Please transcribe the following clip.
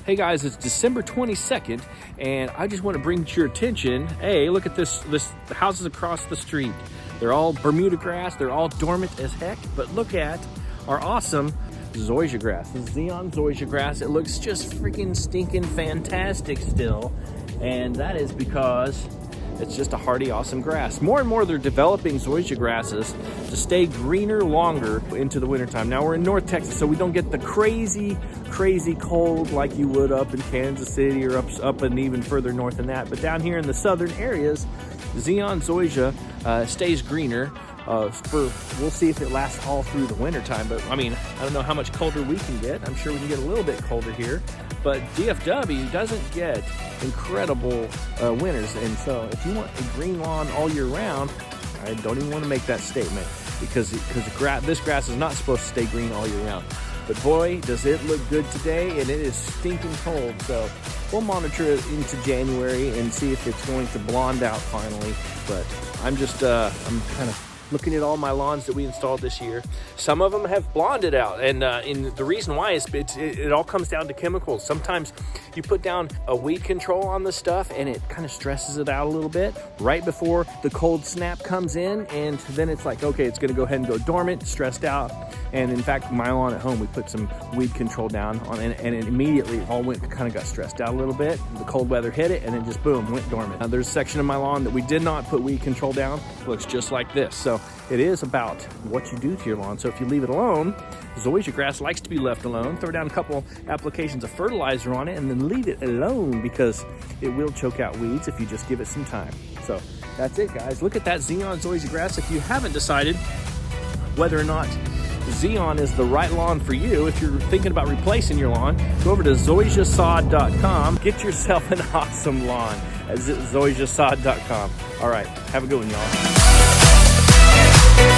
Hey guys, it's December 22nd, and I just want to bring to your attention, hey, look at this the houses across the street. They're all Bermuda grass, they're all dormant as heck, but look at our awesome Zoysia grass. This is Xeon Zoysia grass. It looks just freaking stinking fantastic still, and that is because it's just a hardy, awesome grass. More and more they're developing Zoysia grasses to stay greener longer into the wintertime. Now we're in North Texas, so we don't get the crazy cold like you would up in Kansas City or up and even further north than that. But down here in the southern areas, Xeon Zoysia stays greener. We'll see if it lasts all through the wintertime, but I mean, I don't know how much colder we can get. I'm sure we can get a little bit colder here, but DFW doesn't get incredible winters, and so if you want a green lawn all year round, I don't even want to make that statement because this grass is not supposed to stay green all year round. But boy, does it look good today, and it is stinking cold, so we'll monitor it into January and see if it's going to blonde out finally. But I'm kind of looking at all my lawns that we installed this year. Some of them have blonded out, and the reason why is it all comes down to chemicals. Sometimes you put down a weed control on the stuff and it kind of stresses it out a little bit right before the cold snap comes in, and then it's like, okay, it's gonna go ahead and go dormant, stressed out. And in fact, my lawn at home, we put some weed control down on it, and it immediately all kind of got stressed out a little bit. The cold weather hit it, and then just boom, went dormant. Now, there's a section of my lawn that we did not put weed control down. It looks just like this. So it is about what you do to your lawn. So if you leave it alone, Zoysia grass likes to be left alone. Throw down a couple applications of fertilizer on it, and then leave it alone because it will choke out weeds if you just give it some time. So that's it, guys. Look at that Xeon Zoysia grass. If you haven't decided whether or not Xeon is the right lawn for you, if you're thinking about replacing your lawn, go over to zoysiasod.com. Get yourself an awesome lawn at zoysiasod.com. All right, have a good one, y'all.